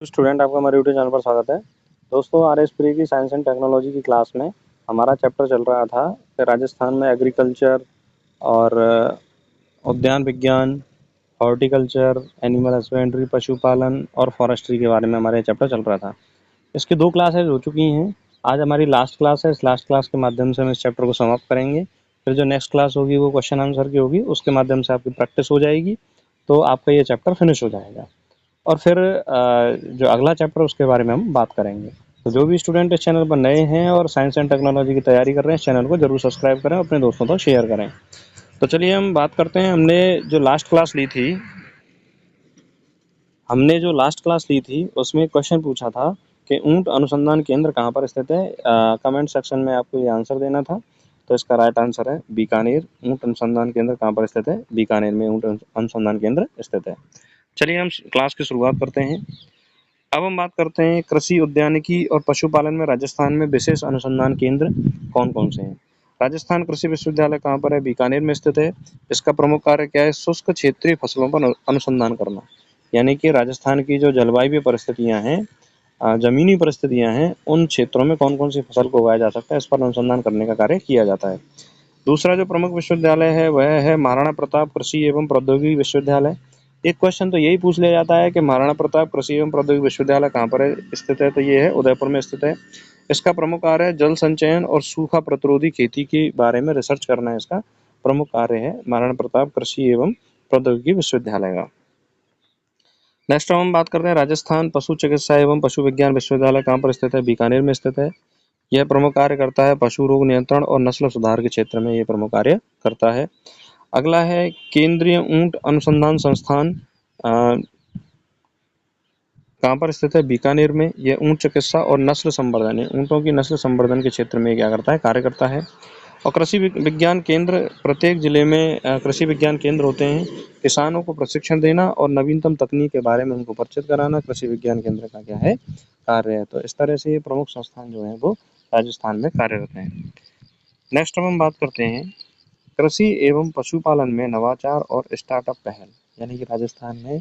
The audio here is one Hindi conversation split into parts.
स्टूडेंट, आपका हमारे यूट्यूब चैनल पर स्वागत है। दोस्तों, आरएस प्री की साइंस एंड टेक्नोलॉजी की क्लास में हमारा चैप्टर चल रहा था कि राजस्थान में एग्रीकल्चर और उद्यान विज्ञान, हॉर्टिकल्चर, एनिमल हस्बेंड्री, पशुपालन और फॉरेस्ट्री के बारे में हमारे चैप्टर चल रहा था। इसकी 2 क्लासेज हो चुकी हैं। आज हमारी लास्ट क्लास है। इस लास्ट क्लास के माध्यम से हम इस चैप्टर को समाप्त करेंगे। फिर जो नेक्स्ट क्लास होगी वो क्वेश्चन आंसर की होगी, उसके माध्यम से आपकी प्रैक्टिस हो जाएगी, तो आपका ये चैप्टर फिनिश हो जाएगा। और फिर जो अगला चैप्टर उसके बारे में हम बात करेंगे। तो जो भी स्टूडेंट इस चैनल पर नए हैं और साइंस एंड टेक्नोलॉजी की तैयारी कर रहे हैं, इस चैनल को जरूर सब्सक्राइब करें, अपने दोस्तों तक शेयर करें। तो चलिए हम बात करते हैं। हमने जो लास्ट क्लास ली थी उसमें क्वेश्चन पूछा था कि ऊंट अनुसंधान केंद्र कहाँ पर स्थित है। कमेंट सेक्शन में आपको ये आंसर देना था। तो इसका राइट आंसर है बीकानेर। ऊंट अनुसंधान केंद्र कहाँ पर स्थित है? बीकानेर में ऊंट अनुसंधान केंद्र स्थित है। चलिए हम क्लास की शुरुआत करते हैं। अब हम बात करते हैं कृषि उद्यानिकी और पशुपालन में राजस्थान में विशेष अनुसंधान केंद्र कौन कौन से हैं। राजस्थान कृषि विश्वविद्यालय कहाँ पर है? बीकानेर में स्थित है। इसका प्रमुख कार्य क्या है? शुष्क क्षेत्रीय फसलों पर अनुसंधान करना, यानी कि राजस्थान की जो जलवायु परिस्थितियां हैं, जमीनी परिस्थितियां हैं, उन क्षेत्रों में कौन कौन सी फसल को उगाया जा सकता है, इस पर अनुसंधान करने का कार्य किया जाता है। दूसरा जो प्रमुख विश्वविद्यालय है वह है महाराणा प्रताप कृषि एवं प्रौद्योगिकी विश्वविद्यालय। एक क्वेश्चन तो यही पूछ लिया जाता है कि महाराणा प्रताप कृषि एवं प्रौद्योगिकी विश्वविद्यालय कहाँ पर स्थित है? तो ये है उदयपुर में स्थित है। इसका प्रमुख कार्य है जल संचयन और सूखा प्रतिरोधी खेती के बारे में रिसर्च करना है। इसका प्रमुख कार्य है महाराणा प्रताप कृषि एवं प्रौद्योगिकी विश्वविद्यालय का। नेक्स्ट हम बात करते हैं राजस्थान पशु चिकित्सा एवं पशु विज्ञान विश्वविद्यालय कहाँ पर स्थित है? बीकानेर में स्थित है। यह प्रमुख कार्य करता है पशु रोग नियंत्रण और नस्ल सुधार के क्षेत्र में ये प्रमुख कार्य करता है। अगला है केंद्रीय ऊंट अनुसंधान संस्थान, कहाँ पर स्थित है? बीकानेर में। यह ऊंट चिकित्सा और नस्ल संवर्धन है, ऊंटों की नस्ल संवर्धन के क्षेत्र में क्या करता है? कार्य करता है। और कृषि विज्ञान केंद्र, प्रत्येक जिले में कृषि विज्ञान केंद्र होते हैं। किसानों को प्रशिक्षण देना और नवीनतम तकनीक के बारे में उनको परिचित कराना कृषि विज्ञान केंद्र का क्या है? कार्य है। तो इस तरह से ये प्रमुख संस्थान जो है वो राजस्थान में कार्यरत हैं। नेक्स्ट हम बात करते हैं कृषि एवं पशुपालन में नवाचार और स्टार्टअप पहल, यानी कि राजस्थान में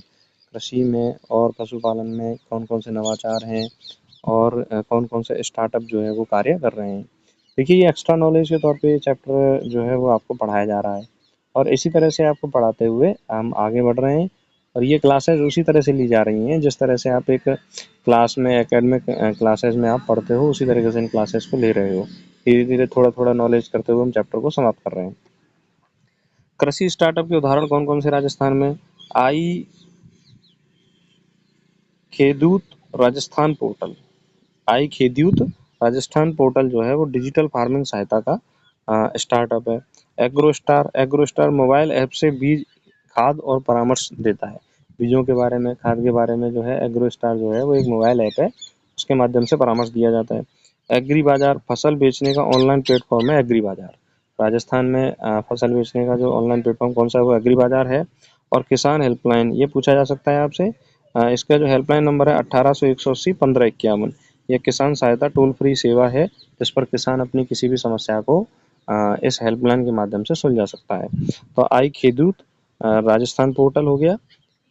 कृषि में और पशुपालन में कौन कौन से नवाचार हैं और कौन कौन से स्टार्टअप जो है वो कार्य कर रहे हैं। देखिए, ये एक्स्ट्रा नॉलेज के तौर पे चैप्टर जो है वो आपको पढ़ाया जा रहा है और इसी तरह से आपको पढ़ाते हुए हम आगे बढ़ रहे हैं। और ये क्लासेज उसी तरह से ली जा रही हैं जिस तरह से आप एक क्लास में, एकेडमिक क्लासेज में आप पढ़ते हो, उसी तरीके से इन क्लासेस को ले रहे हो। धीरे धीरे थोड़ा थोड़ा नॉलेज करते हुए हम चैप्टर को समाप्त कर रहे हैं। कृषि स्टार्टअप के उदाहरण कौन कौन से राजस्थान में? आई खेदूत राजस्थान पोर्टल। आई खेद्यूत राजस्थान पोर्टल जो है वो डिजिटल फार्मिंग सहायता का स्टार्टअप है। एग्रो स्टार मोबाइल ऐप से बीज, खाद और परामर्श देता है। बीजों के बारे में, खाद के बारे में जो है एग्रो स्टार जो है वो एक मोबाइल ऐप है, उसके माध्यम से परामर्श दिया जाता है। एग्री बाजार, फसल बेचने का ऑनलाइन प्लेटफॉर्म है एग्री बाजार। राजस्थान में फसल बेचने का जो ऑनलाइन प्लेटफॉर्म कौन सा है? वो एग्री बाजार है। और किसान हेल्पलाइन, ये पूछा जा सकता है आपसे। इसका जो हेल्पलाइन नंबर है 1800 180 1551। यह किसान सहायता टोल फ्री सेवा है जिस पर किसान अपनी किसी भी समस्या को इस हेल्पलाइन के माध्यम से सुलझा सकता है। तो आई खेदूत राजस्थान पोर्टल हो गया,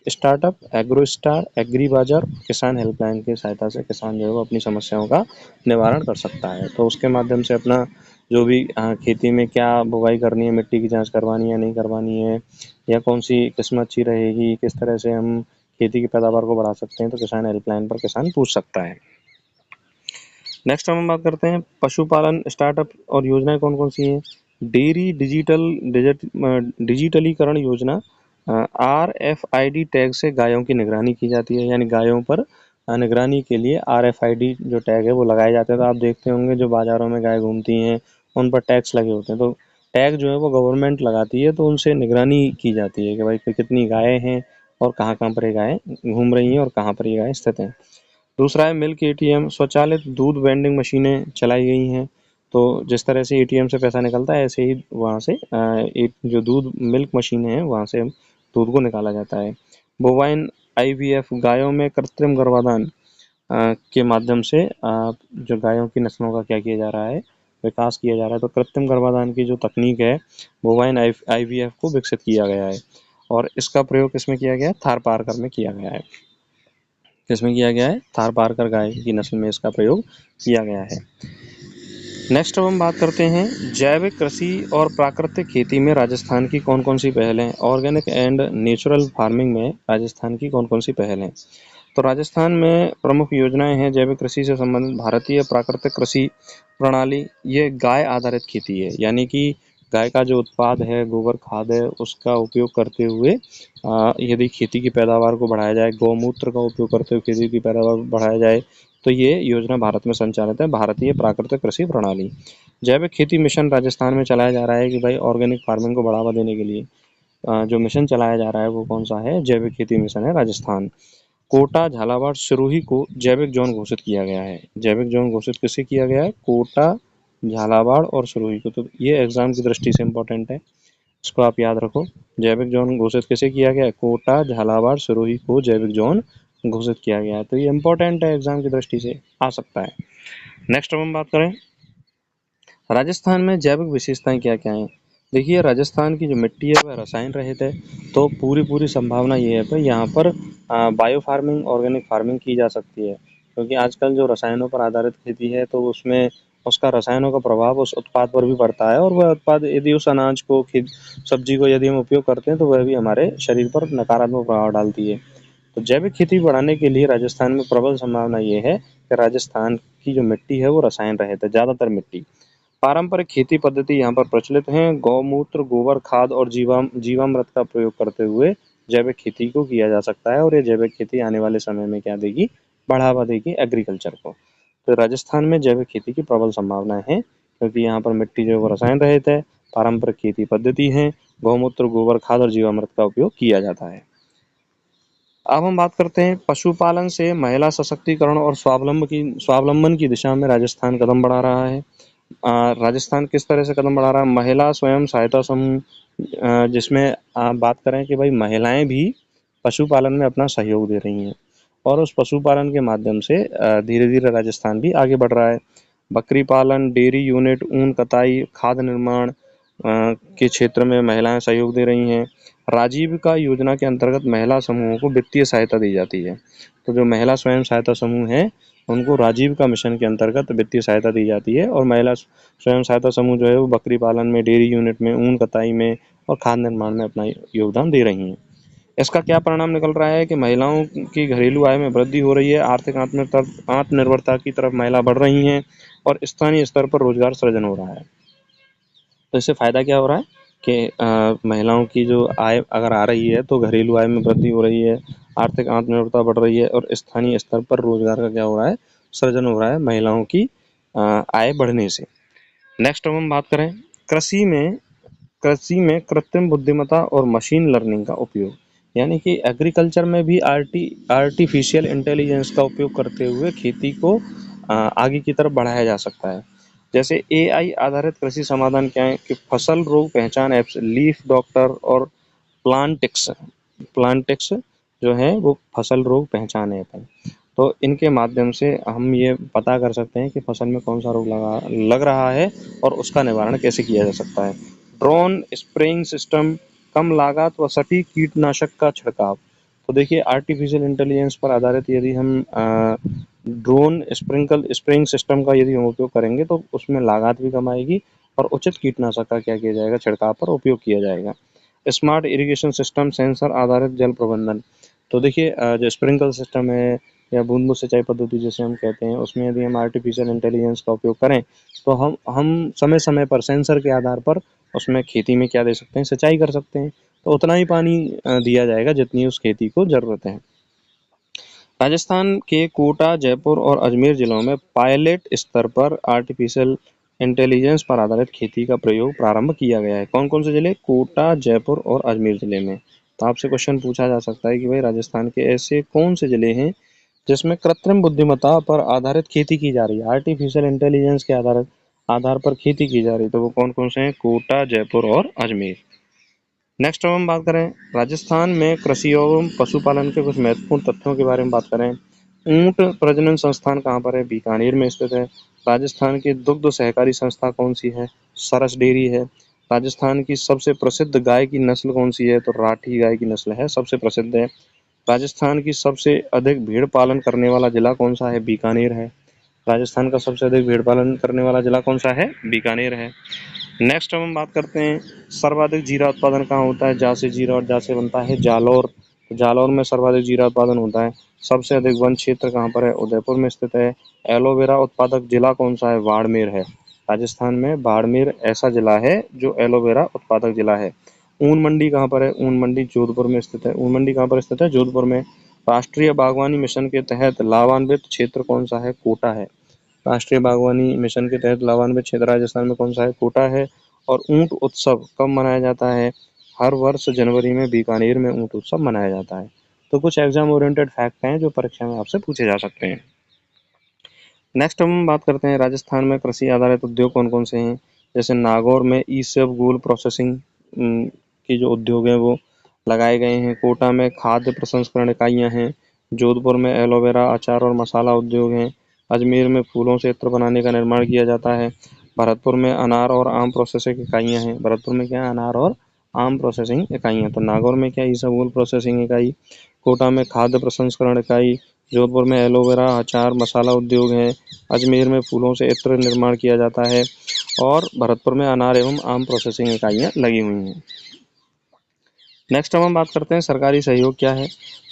स्टार्टअप एग्रो स्टार, एग्री बाजार, किसान हेल्पलाइन की सहायता से किसान जो है वो अपनी समस्याओं का निवारण कर सकता है। तो उसके माध्यम से अपना जो भी खेती में क्या बुवाई करनी है, मिट्टी की जांच करवानी है नहीं करवानी है, या कौन सी किस्म अच्छी रहेगी, किस तरह से हम खेती की पैदावार को बढ़ा सकते हैं, तो किसान हेल्पलाइन पर किसान पूछ सकता है। नेक्स्ट हम बात करते हैं पशुपालन स्टार्टअप और योजनाएं कौन कौन सी हैं। डेयरी डिजिटलीकरण योजना, RFID टैग से गायों की निगरानी की जाती है, यानी गायों पर निगरानी के लिए RFID जो टैग है वो लगाए जाते हैं। तो आप देखते होंगे जो बाजारों में गाय घूमती हैं उन पर टैग्स लगे होते हैं। तो टैग जो है वो गवर्नमेंट लगाती है, तो उनसे निगरानी की जाती है कि भाई कितनी गायें हैं और कहाँ कहाँ पर ये गायें घूम रही हैं और कहाँ पर ये गायें स्थित हैं। दूसरा है मिल्क ATM, स्वचालित दूध वेंडिंग मशीनें चलाई गई हैं। तो जिस तरह से ATM से पैसा निकलता है, ऐसे ही वहाँ से एक जो दूध मिल्क मशीनें हैं वहाँ से दूध को निकाला जाता है। बोवाइन IVF, गायों में कृत्रिम गर्भाधान के माध्यम से जो गायों की नस्लों का क्या किया जा रहा है? विकास किया जा रहा है। तो कृत्रिम गर्भाधान की जो तकनीक है बोवाइन IVF को विकसित किया गया है और इसका प्रयोग किसमें किया गया है? थार पारकर में किया गया है। किसमें किया गया है? थारपारकर गाय की नस्ल में इसका प्रयोग किया गया है। नेक्स्ट अब हम बात करते हैं जैविक कृषि और प्राकृतिक खेती में राजस्थान की कौन कौन सी पहल हैं। ऑर्गेनिक एंड नेचुरल फार्मिंग में राजस्थान की कौन कौन सी पहल हैं। तो राजस्थान में प्रमुख योजनाएं हैं जैविक कृषि से संबंधित। भारतीय प्राकृतिक कृषि प्रणाली, ये गाय आधारित खेती है, यानी कि गाय का जो उत्पाद है, गोबर खाद है, उसका उपयोग करते हुए यदि खेती की पैदावार को बढ़ाया जाए, गौमूत्र का उपयोग करते हुए खेती की पैदावार बढ़ाया जाए, तो ये योजना भारत में संचालित है, भारतीय प्राकृतिक कृषि प्रणाली। जैविक खेती मिशन राजस्थान में चलाया जा रहा है कि भाई ऑर्गेनिक फार्मिंग को बढ़ावा देने के लिए जो मिशन चलाया जा रहा है वो कौन सा है? जैविक खेती मिशन है राजस्थान। कोटा, झालावाड़, सिरोही को जैविक जोन घोषित किया गया है। जैविक जोन घोषित किससे किया गया है? कोटा, झालावाड़ और सिरोही को। तो ये एग्जाम की दृष्टि से इम्पोर्टेंट है, इसको आप याद रखो। जैविक जोन घोषित किसे किया गया है? कोटा, झालावाड़, सिरोही को जैविक जोन घोषित किया गया है। तो ये इम्पोर्टेंट है, एग्जाम की दृष्टि से आ सकता है। नेक्स्ट अब हम बात करें राजस्थान में जैविक विशेषताएं क्या क्या हैं। देखिए, राजस्थान की जो मिट्टी है वह रसायन रहित है, तो पूरी संभावना ये है कि यहाँ पर बायो फार्मिंग, ऑर्गेनिक फार्मिंग की जा सकती है, क्योंकि आजकल जो रसायनों पर आधारित खेती है तो उसमें उसका रसायनों का प्रभाव उस उत्पाद पर भी पड़ता है, और वह उत्पाद यदि उस अनाज को, सब्जी को यदि हम उपयोग करते हैं तो वह भी हमारे शरीर पर नकारात्मक प्रभाव डालती है। तो जैविक खेती बढ़ाने के लिए राजस्थान में प्रबल संभावना ये है कि राजस्थान की जो मिट्टी है वो रसायन रहित है, ज़्यादातर मिट्टी। पारंपरिक खेती पद्धति यहाँ पर प्रचलित हैं। गौमूत्र, गोबर खाद और जीवामृत का प्रयोग करते हुए जैविक खेती को किया जा सकता है, और ये जैविक खेती आने वाले समय में क्या देगी? बढ़ावा देगी एग्रीकल्चर को। तो राजस्थान में जैविक खेती की प्रबल संभावनाएं हैं, क्योंकि यहाँ पर मिट्टी जो है वो रसायन रहित है, पारंपरिक खेती पद्धति है, गौमूत्र, गोबर खाद और जीवामृत का उपयोग किया जाता है। अब हम बात करते हैं पशुपालन से महिला सशक्तिकरण और स्वावलंबन की दिशा में राजस्थान कदम बढ़ा रहा है। राजस्थान किस तरह से कदम बढ़ा रहा है? महिला स्वयं सहायता समूह, जिसमें आप बात करें कि भाई महिलाएं भी पशुपालन में अपना सहयोग दे रही हैं, और उस पशुपालन के माध्यम से धीरे धीरे राजस्थान भी आगे बढ़ रहा है। बकरी पालन, डेयरी यूनिट, ऊन कताई, खाद्य निर्माण के क्षेत्र में महिलाएं सहयोग दे रही हैं। राजीविका योजना के अंतर्गत महिला समूहों को वित्तीय सहायता दी जाती है। तो जो महिला स्वयं सहायता समूह हैं उनको राजीविका मिशन के अंतर्गत वित्तीय सहायता दी जाती है, और महिला स्वयं सहायता समूह जो है वो बकरी पालन में, डेयरी यूनिट में, ऊन कताई में और खाद्य निर्माण में अपना योगदान दे रही हैं। इसका क्या परिणाम निकल रहा है कि महिलाओं की घरेलू आय में वृद्धि हो रही है, आर्थिक आत्मनिर्भरता की तरफ महिला बढ़ रही हैं, और स्थानीय स्तर पर रोजगार सृजन हो रहा है। तो इससे फ़ायदा क्या हो रहा है कि महिलाओं की जो आय अगर आ रही है तो घरेलू आय में वृद्धि हो रही है, आर्थिक आत्मनिर्भरता बढ़ रही है, और स्थानीय स्तर पर रोजगार का क्या हो रहा है? सृजन हो रहा है महिलाओं की आय बढ़ने से। नेक्स्ट अब हम बात करें कृषि में कृत्रिम बुद्धिमत्ता और मशीन लर्निंग का उपयोग, यानी कि एग्रीकल्चर में भी आर्टिफिशियल इंटेलिजेंस का उपयोग करते हुए खेती को आगे की तरफ बढ़ाया जा सकता है। जैसे एआई आधारित कृषि समाधान क्या है कि फसल रोग पहचान ऐप्स, लीफ डॉक्टर और प्लांटिक्स प्लांटिक्स जो है वो फसल रोग पहचान ऐप है। तो इनके माध्यम से हम ये पता कर सकते हैं कि फसल में कौन सा रोग लग रहा है और उसका निवारण कैसे किया जा सकता है। ड्रोन स्प्रेइंग सिस्टम, कम लागत व सटीक कीटनाशक का छिड़काव। तो देखिए, आर्टिफिशियल इंटेलिजेंस पर आधारित यदि हम ड्रोन स्प्रेइंग सिस्टम का यदि हम उपयोग करेंगे तो उसमें लागत भी कम आएगी, और उचित कीटनाशक का क्या किया जाएगा? छिड़काव पर उपयोग किया जाएगा। स्मार्ट इरिगेशन सिस्टम, सेंसर आधारित जल प्रबंधन। तो देखिए, जो स्प्रिंकल सिस्टम है या बूंद-बूंद सिंचाई पद्धति जिसे हम कहते हैं, उसमें यदि हम आर्टिफिशियल इंटेलिजेंस का उपयोग करें तो हम समय-समय पर सेंसर के आधार पर उसमें खेती में क्या दे सकते हैं? सिंचाई कर सकते हैं। तो उतना ही पानी दिया जाएगा जितनी उस खेती को ज़रूरत है। राजस्थान के कोटा, जयपुर और अजमेर जिलों में पायलट स्तर पर आर्टिफिशियल इंटेलिजेंस पर आधारित खेती का प्रयोग प्रारंभ किया गया है। कौन-कौन से जिले? कोटा, जयपुर और अजमेर जिले में। तो आपसे क्वेश्चन पूछा जा सकता है कि भाई राजस्थान के ऐसे कौन से जिले हैं जिसमें कृत्रिम बुद्धिमत्ता पर आधारित खेती की जा रही है, आर्टिफिशियल इंटेलिजेंस के आधार पर खेती की जा रही है। तो वो कौन-कौन से हैं? कोटा, जयपुर और अजमेर। नेक्स्ट अब हम बात करें राजस्थान में कृषि एवं पशुपालन के कुछ महत्वपूर्ण तथ्यों के बारे में बात करें। ऊंट प्रजनन संस्थान कहाँ पर है? बीकानेर में स्थित है। राजस्थान की दुग्ध सहकारी संस्था कौन सी है? सरस डेयरी है। राजस्थान की सबसे प्रसिद्ध गाय की नस्ल कौन सी है? तो राठी गाय की नस्ल है, सबसे प्रसिद्ध है। राजस्थान की सबसे अधिक भेड़ पालन करने वाला जिला कौन सा है? बीकानेर है। राजस्थान का सबसे अधिक भेड़ पालन करने वाला जिला कौन सा है? बीकानेर है। नेक्स्ट हम बात करते हैं सर्वाधिक जीरा उत्पादन कहाँ होता है? जा से जीरा और जा से बनता है जालौर। तो जालौर में सर्वाधिक जीरा उत्पादन होता है। सबसे अधिक वन क्षेत्र कहाँ पर है? उदयपुर में स्थित है। एलोवेरा उत्पादक जिला कौन सा है? बाड़मेर है। राजस्थान में बाड़मेर ऐसा जिला है जो एलोवेरा उत्पादक जिला है। ऊन मंडी कहाँ पर है? ऊन मंडी जोधपुर में स्थित है। ऊन मंडी कहाँ पर स्थित है? जोधपुर में। राष्ट्रीय बागवानी मिशन के तहत लाभान्वित क्षेत्र कौन सा है? कोटा है। राष्ट्रीय बागवानी मिशन के तहत लाभान्वित क्षेत्र राजस्थान में कौन सा है? कोटा है। और ऊंट उत्सव कब मनाया जाता है? हर वर्ष जनवरी में बीकानेर में ऊंट उत्सव मनाया जाता है। तो कुछ एग्जाम ओरिएंटेड फैक्ट हैं जो परीक्षा में आपसे पूछे जा सकते हैं। नेक्स्ट हम बात करते हैं राजस्थान में कृषि आधारित उद्योग कौन कौन से हैं। जैसे नागौर में ईसबगोल प्रोसेसिंग की जो उद्योग हैं वो लगाए गए हैं। कोटा में खाद्य प्रसंस्करण इकाइयाँ हैं। जोधपुर में एलोवेरा अचार और मसाला उद्योग हैं। अजमेर में फूलों से इत्र बनाने का निर्माण किया जाता है। भरतपुर में अनार और आम प्रोसेसिंग इकाइयाँ हैं। भरतपुर में क्या है? अनार और आम प्रोसेसिंग इकाइयाँ। तो नागौर में क्या? ईसबगोल प्रोसेसिंग इकाई। कोटा में खाद्य प्रसंस्करण इकाई। जोधपुर में एलोवेरा अचार मसाला उद्योग है। अजमेर में फूलों से इत्र निर्माण किया जाता है। और भरतपुर में अनार एवं आम प्रोसेसिंग इकाइयाँ लगी हुई हैं। नेक्स्ट हम बात करते हैं सरकारी सहयोग क्या है।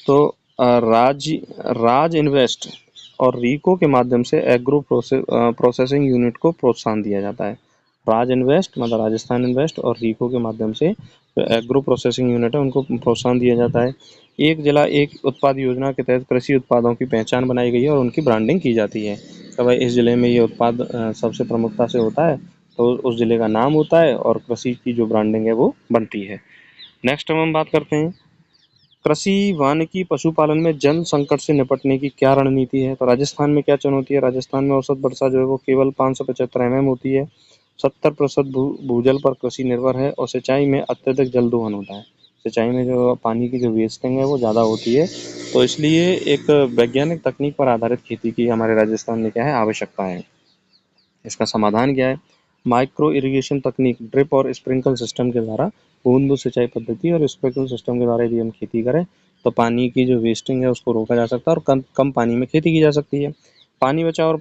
तो राज इन्वेस्ट और रीको के माध्यम से एग्रो प्रोसेसिंग यूनिट को प्रोत्साहन दिया जाता है। राज इन्वेस्ट मतलब राजस्थान इन्वेस्ट और रीको के माध्यम से जो एग्रो प्रोसेसिंग यूनिट है उनको प्रोत्साहन दिया जाता है। एक जिला एक उत्पाद योजना के तहत कृषि उत्पादों की पहचान बनाई गई है और उनकी ब्रांडिंग की जाती है। तो भाई इस जिले में ये उत्पाद सबसे प्रमुखता से होता है तो उस जिले का नाम होता है और कृषि की जो ब्रांडिंग है वो बनती है। नेक्स्ट हम बात करते हैं कृषि वानिकी पशुपालन में जल संकट से निपटने की क्या रणनीति है। तो राजस्थान में क्या चुनौती है? राजस्थान में औसत वर्षा जो है वो केवल 575 mm होती है। 70% भूजल पर कृषि निर्भर है और सिंचाई में अत्यधिक जल दोहन होता है। सिंचाई में जो पानी की जो वेस्टिंग है वो ज़्यादा होती है। तो इसलिए एक वैज्ञानिक तकनीक पर आधारित खेती की हमारे राजस्थान में क्या है? आवश्यकता है। इसका समाधान क्या है? माइक्रो इरिगेशन तकनीक ड्रिप और स्प्रिंकल सिस्टम के द्वारा बूंद बूंद सिंचाई पद्धति और स्प्रिंकल सिस्टम के द्वारा यदि हम खेती करें तो पानी की जो वेस्टिंग है उसको रोका जा सकता है और कम कम पानी में खेती की जा सकती है। पानी बचाओ और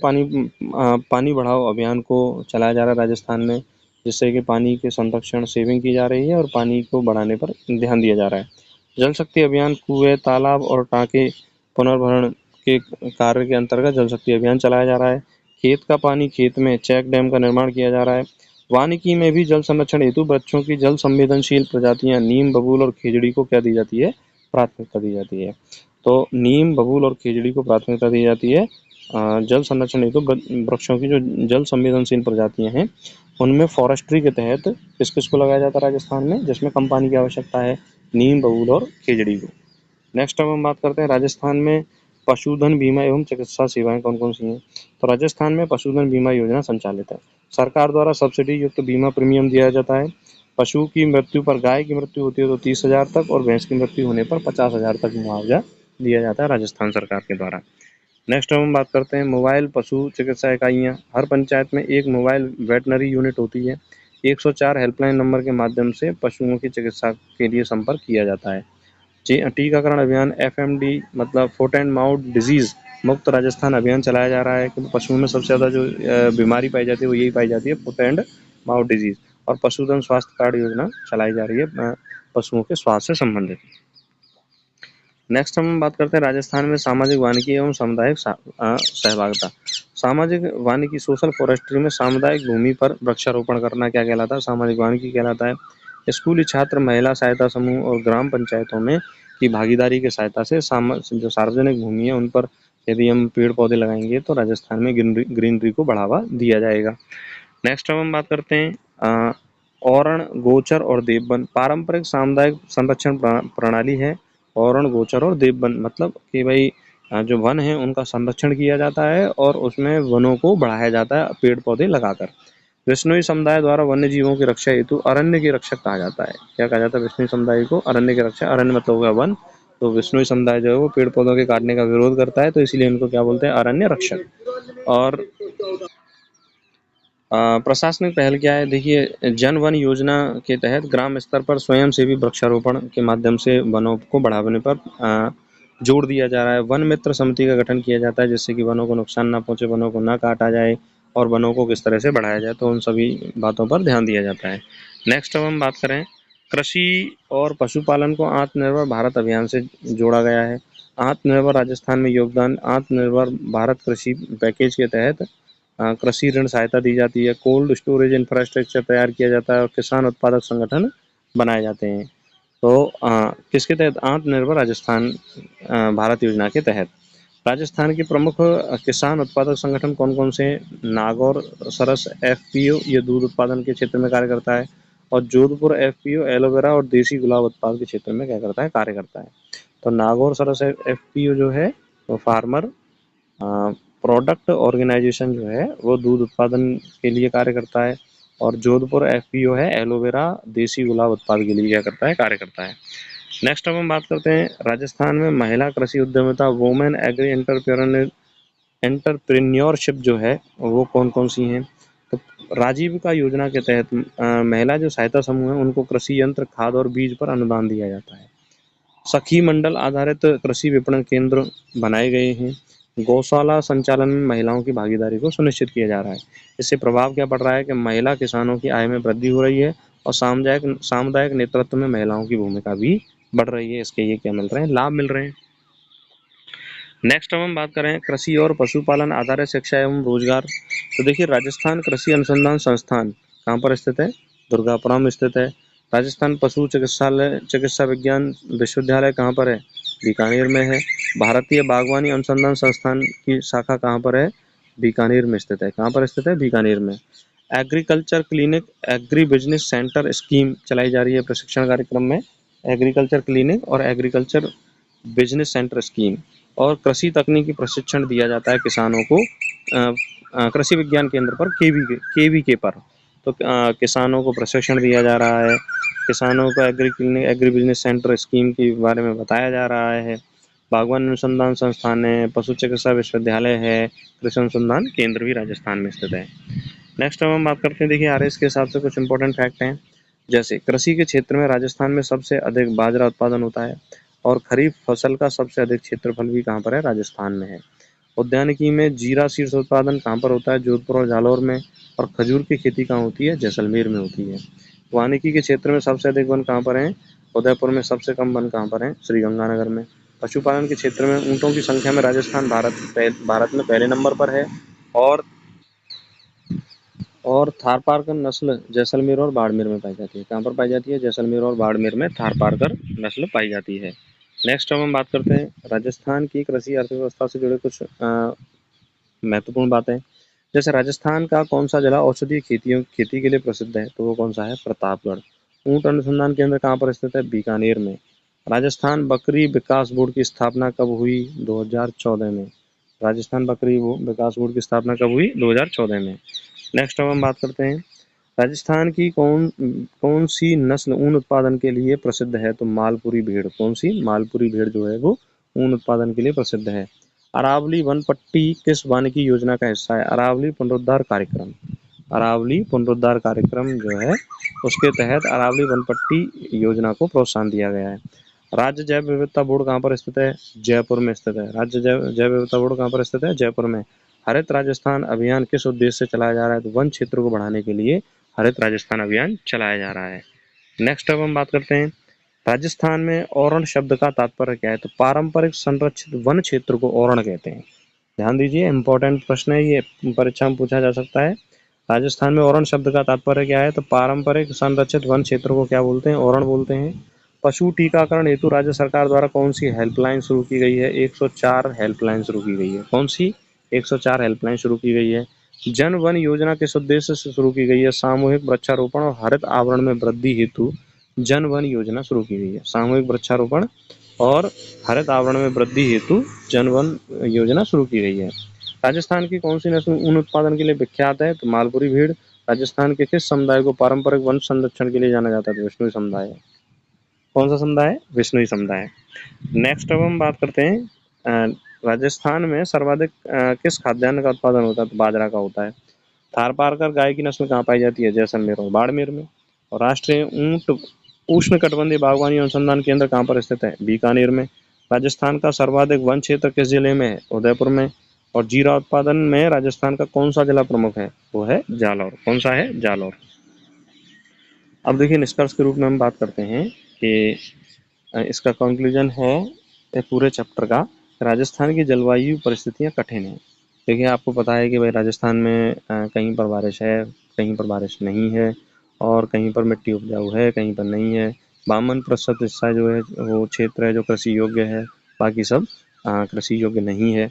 पानी बढ़ाओ अभियान को चलाया जा रहा है राजस्थान में, जिससे कि पानी के संरक्षण सेविंग की जा रही है और पानी को बढ़ाने पर ध्यान दिया जा रहा है। जल शक्ति अभियान कुएं तालाब और टाँके पुनर्भरण के कार्य के अंतर्गत जल शक्ति अभियान चलाया जा रहा है। खेत का पानी खेत में चेक डैम का निर्माण किया जा रहा है। वानिकी में भी जल संरक्षण हेतु वृक्षों की जल संवेदनशील प्रजातियां नीम बबूल और खेजड़ी को क्या दी जाती है? प्राथमिकता दी जाती है। तो नीम बबूल और खेजड़ी को प्राथमिकता दी जाती है। जल संरक्षण हेतु वृक्षों की जो जल संवेदनशील प्रजातियां हैं उनमें फॉरेस्ट्री के तहत किस किस को लगाया जाता है राजस्थान में, जिसमें कम पानी की आवश्यकता है? नीम बबूल और खेजड़ी को। नेक्स्ट अब हम बात करते हैं राजस्थान में पशुधन बीमा एवं चिकित्सा सेवाएं कौन कौन सी हैं। तो राजस्थान में पशुधन बीमा योजना संचालित है। सरकार द्वारा सब्सिडी युक्त बीमा प्रीमियम दिया जाता है। पशु की मृत्यु पर, गाय की मृत्यु होती है तो 30,000 तक और भैंस की मृत्यु होने पर 50,000 तक मुआवजा दिया जाता है राजस्थान सरकार के द्वारा। नेक्स्ट हम बात करते हैं मोबाइल पशु चिकित्सा इकाइयाँ। हर पंचायत में एक मोबाइल वेटनरी यूनिट होती है। 104 हेल्पलाइन नंबर के माध्यम से पशुओं की चिकित्सा के लिए संपर्क किया जाता है। टीकाकरण अभियान एफएमडी मतलब फुट एंड माउथ डिजीज मुक्त राजस्थान अभियान चलाया जा रहा है। क्योंकि पशुओं में सबसे ज़्यादा जो बीमारी पाई जाती है वो यही पाई जाती है, फुट एंड माउथ डिजीज। और पशुधन स्वास्थ्य कार्ड योजना चलाई जा रही है पशुओं के स्वास्थ्य से संबंधित। नेक्स्ट हम बात करते हैं राजस्थान में सामाजिक वानिकी एवं सामुदायिक सहभागिता। सामाजिक वानिकी सोशल फॉरेस्ट्री में सामुदायिक भूमि पर वृक्षारोपण करना क्या कहलाता है? सामाजिक वानिकी कहलाता है। स्कूली छात्र महिला सहायता समूह और ग्राम पंचायतों में की भागीदारी की सहायता से जो सार्वजनिक भूमि है उन पर यदि हम पेड़ पौधे लगाएंगे तो राजस्थान में ग्रीनरी को बढ़ावा दिया जाएगा। नेक्स्ट हम बात करते हैं औरण गोचर और देववन। पारंपरिक सामुदायिक संरक्षण प्रणाली है औरण गोचर और देववन, मतलब कि भाई जो वन है उनका संरक्षण किया जाता है और उसमें वनों को बढ़ाया जाता है पेड़ पौधे लगाकर। विश्नोई समुदाय द्वारा वन्य जीवों की रक्षा हेतु अरण्य के रक्षक कहा जाता है। क्या कहा जाता है विश्नोई समुदाय को? अरण्य के रक्षक। अरण्य मतलब हो गया वन, तो विश्नोई समुदाय जो है वो पेड़ पौधों के काटने का विरोध करता है तो इसीलिए इनको क्या बोलते हैं? अरण्य रक्षक। और प्रशासनिक पहल क्या है? देखिए जन वन योजना के तहत ग्राम स्तर पर स्वयं सेवी वृक्षारोपण के माध्यम से वनों को बढ़ाने पर जोड़ दिया जा रहा है। वन मित्र समिति का गठन किया जाता है जिससे कि वनों को नुकसान ना पहुंचे, वनों को ना काटा जाए और वनों को किस तरह से बढ़ाया जाए, तो उन सभी बातों पर ध्यान दिया जाता है। नेक्स्ट अब हम बात करें, कृषि और पशुपालन को आत्मनिर्भर भारत अभियान से जोड़ा गया है। आत्मनिर्भर राजस्थान में योगदान, आत्मनिर्भर भारत कृषि पैकेज के तहत कृषि ऋण सहायता दी जाती है, कोल्ड स्टोरेज इंफ्रास्ट्रक्चर तैयार किया जाता है और किसान उत्पादक संगठन बनाए जाते हैं। तो किसके तहत? आत्मनिर्भर राजस्थान भारत योजना के तहत। राजस्थान के प्रमुख किसान उत्पादक संगठन कौन कौन से हैं? नागौर सरस एफपीओ, ये दूध उत्पादन के क्षेत्र में कार्य करता है, और जोधपुर एफपीओ एलोवेरा और देसी गुलाब उत्पाद के क्षेत्र में क्या करता है? कार्य करता है। तो नागौर सरस एफपीओ जो है वो फार्मर प्रोडक्ट ऑर्गेनाइजेशन जो है वो दूध उत्पादन के लिए कार्य करता है, और जोधपुर एफपीओ है एलोवेरा देसी गुलाब उत्पाद के लिए क्या करता है? कार्य करता है। नेक्स्ट अब हम बात करते हैं, राजस्थान में महिला कृषि उद्यमिता, वुमेन एग्री एंटरप्रेन्योरशिप जो है वो कौन कौन सी हैं? तो राजीविका योजना के तहत महिला जो सहायता समूह है उनको कृषि यंत्र, खाद और बीज पर अनुदान दिया जाता है। सखी मंडल आधारित कृषि विपणन केंद्र बनाए गए हैं। गौशाला संचालन में महिलाओं की भागीदारी को सुनिश्चित किया जा रहा है। इससे प्रभाव क्या पड़ रहा है कि महिला किसानों की आय में वृद्धि हो रही है और सामुदायिक नेतृत्व में महिलाओं की भूमिका भी बढ़ रही है। इसके ये क्या मिल रहे हैं? लाभ मिल रहे हैं। नेक्स्ट अब हम बात करें, कृषि और पशुपालन आधारित शिक्षा एवं रोजगार। तो देखिए, राजस्थान कृषि अनुसंधान संस्थान कहाँ पर स्थित है? दुर्गापुरा में स्थित है। राजस्थान पशु चिकित्सा विज्ञान विश्वविद्यालय कहाँ पर है? बीकानेर में है। भारतीय बागवानी अनुसंधान संस्थान की शाखा कहाँ पर है? बीकानेर में स्थित है। कहाँ पर स्थित है? बीकानेर में। Agriculture clinic, agri business centre scheme चलाई जा रही है प्रशिक्षण कार्यक्रम में। एग्रीकल्चर क्लिनिक और एग्रीकल्चर बिजनेस सेंटर स्कीम, और कृषि तकनीकी प्रशिक्षण दिया जाता है किसानों को कृषि विज्ञान केंद्र पर, केवीके पर। तो किसानों को प्रशिक्षण दिया जा रहा है, किसानों को agree clinic, agri business centre scheme के बारे में बताया जा रहा है। बागवान अनुसंधान संस्थान है, पशु चिकित्सा विश्वविद्यालय है, कृषि अनुसंधान केंद्र भी राजस्थान में स्थित है। नेक्स्ट हम बात करते हैं, देखिए आरएस के हिसाब से कुछ इंपॉर्टेंट फैक्ट हैं। जैसे कृषि के क्षेत्र में राजस्थान में सबसे अधिक बाजरा उत्पादन होता है, और खरीफ फसल का सबसे अधिक क्षेत्रफल भी कहाँ पर है? राजस्थान में है। उद्यानिकी में जीरा शीर्ष उत्पादन कहाँ पर होता है? जोधपुर और जालौर में। और खजूर की खेती कहाँ होती है? जैसलमेर में होती है। वानिकी के क्षेत्र में सबसे अधिक वन कहाँ पर है? उदयपुर में। सबसे कम वन कहाँ पर है? श्रीगंगानगर में। पशुपालन के क्षेत्र में ऊँटों की संख्या में राजस्थान भारत में पहले नंबर पर है, और थारपारकर नस्ल जैसलमेर और बाड़मेर में पाई जाती है। कहाँ पर पाई जाती है? जैसलमेर और बाड़मेर में थारपारकर नस्ल पाई जाती है। नेक्स्ट अब हम बात करते हैं, राजस्थान की कृषि अर्थव्यवस्था से जुड़े कुछ महत्वपूर्ण बातें। जैसे राजस्थान का कौन सा जिला औषधीय खेती के लिए प्रसिद्ध है? तो वो कौन सा है? प्रतापगढ़। ऊंट अनुसंधान केंद्र कहाँ पर स्थित है? बीकानेर में। राजस्थान बकरी विकास बोर्ड की स्थापना कब हुई? 2014 में। राजस्थान बकरी विकास बोर्ड की स्थापना कब हुई? 2014 में। नेक्स्ट अब हम बात करते हैं, राजस्थान की कौन कौन सी नस्ल ऊन उत्पादन के लिए प्रसिद्ध है? तो मालपुरी भेड़। कौन सी? मालपुरी भेड़ जो है वो ऊन उत्पादन के लिए प्रसिद्ध है। अरावली वन पट्टी किस वानिकी योजना का हिस्सा है? अरावली पुनरुद्धार कार्यक्रम। अरावली पुनरुद्धार कार्यक्रम जो है उसके तहत अरावली वन पट्टी योजना को प्रोत्साहन दिया गया है। राज्य जैव विविधता बोर्ड कहाँ पर स्थित है? जयपुर में स्थित है। राज्य जैव विविधता बोर्ड कहाँ पर स्थित है? जयपुर में। हरित राजस्थान अभियान किस उद्देश्य से चलाया जा रहा है? तो वन क्षेत्र को बढ़ाने के लिए हरित राजस्थान अभियान चलाया जा रहा है। नेक्स्ट अब हम बात करते हैं, राजस्थान में औरण शब्द का तात्पर्य क्या है? तो पारंपरिक संरक्षित वन क्षेत्र को औरण कहते हैं। ध्यान दीजिए, इंपॉर्टेंट प्रश्न है ये, परीक्षा में पूछा जा सकता है। राजस्थान में औरण शब्द का तात्पर्य क्या है? तो पारंपरिक संरक्षित वन क्षेत्र को क्या बोलते हैं? औरण बोलते हैं। पशु टीकाकरण हेतु राज्य सरकार द्वारा कौन सी हेल्पलाइन शुरू की गई है? 104 हेल्पलाइन शुरू की गई है। कौन सी? 104 हेल्पलाइन शुरू की गई है। जन वन योजना किस उद्देश्य से शुरू की गई है? सामूहिक वृक्षारोपण और हरित आवरण में वृद्धि हेतु जन वन योजना शुरू की गई है। सामूहिक वृक्षारोपण और हरित आवरण में वृद्धि हेतु जन वन योजना शुरू की गई है। राजस्थान की कौन सी नस्ल ऊन उत्पादन के लिए विख्यात है? तो मालपुरी भेड़। राजस्थान के किस समुदाय को पारंपरिक वन संरक्षण के लिए जाना जाता है? तो विष्णुई समुदाय। कौन सा समुदाय? विष्णुई समुदाय। नेक्स्ट अब हम बात करते हैं, राजस्थान में सर्वाधिक किस खाद्यान्न का उत्पादन होता है? तो बाजरा का होता है। थारपारकर गाय की नस्ल कहाँ पाई जाती है? जैसलमेर और बाड़मेर में। और राष्ट्रीय ऊंट उष्णकटिबंधीय बागवानी अनुसंधान केंद्र कहाँ पर स्थित है? बीकानेर में। राजस्थान का सर्वाधिक वन क्षेत्र किस जिले में है? उदयपुर में। और जीरा उत्पादन में राजस्थान का कौन सा जिला प्रमुख है? वो है जालौर। कौन सा है? जालौर। अब देखिए निष्कर्ष के रूप में हम बात करते हैं कि इसका कंक्लूजन है पूरे चैप्टर का, राजस्थान की जलवायु परिस्थितियां कठिन है। देखिए आपको पता है कि भाई राजस्थान में कहीं पर बारिश है, कहीं पर बारिश नहीं है, और कहीं पर मिट्टी उपजाऊ है, कहीं पर नहीं है। 52% हिस्सा जो है वो क्षेत्र है जो कृषि योग्य है, बाकी सब कृषि योग्य नहीं है।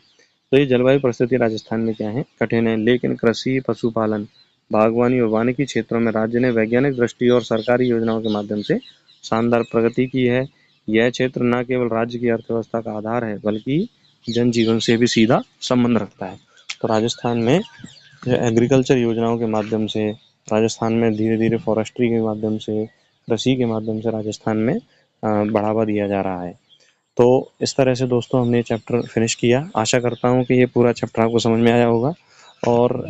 तो ये जलवायु परिस्थिति राजस्थान में क्या है? कठिन है। लेकिन कृषि, पशुपालन, बागवानी और वानिकी क्षेत्रों में राज्य ने वैज्ञानिक दृष्टि और सरकारी योजनाओं के माध्यम से शानदार प्रगति की है। यह क्षेत्र न केवल राज्य की अर्थव्यवस्था का आधार है बल्कि जनजीवन से भी सीधा संबंध रखता है। तो राजस्थान में एग्रीकल्चर योजनाओं के माध्यम से, राजस्थान में धीरे धीरे फॉरेस्ट्री के माध्यम से, कृषि के माध्यम से राजस्थान में बढ़ावा दिया जा रहा है। तो इस तरह से दोस्तों हमने चैप्टर फिनिश किया। आशा करता हूँ कि ये पूरा चैप्टर आपको समझ में आया होगा, और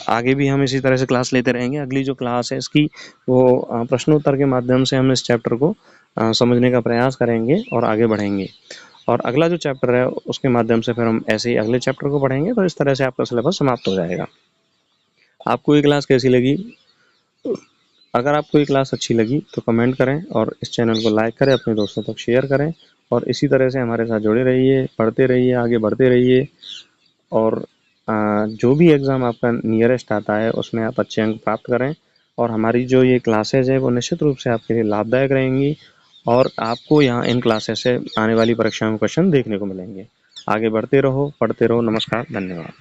आगे भी हम इसी तरह से क्लास लेते रहेंगे। अगली जो क्लास है इसकी वो प्रश्नोत्तर के माध्यम से हम इस चैप्टर को समझने का प्रयास करेंगे और आगे बढ़ेंगे। और अगला जो चैप्टर है उसके माध्यम से फिर हम ऐसे ही अगले चैप्टर को पढ़ेंगे। तो इस तरह से आपका सिलेबस समाप्त हो जाएगा। आपको ये क्लास कैसी लगी? अगर आपको ये क्लास अच्छी लगी तो कमेंट करें और इस चैनल को लाइक करें, अपने दोस्तों तक शेयर करें, और इसी तरह से हमारे साथ जुड़े रहिए, पढ़ते रहिए, आगे बढ़ते रहिए। और जो भी एग्ज़ाम आपका नियरेस्ट आता है उसमें आप अच्छे अंक प्राप्त करें। और हमारी जो ये क्लासेज है वो निश्चित रूप से आपके लिए लाभदायक रहेंगी, और आपको यहाँ इन क्लासेस से आने वाली परीक्षाओं में क्वेश्चन देखने को मिलेंगे। आगे बढ़ते रहो, पढ़ते रहो। नमस्कार, धन्यवाद।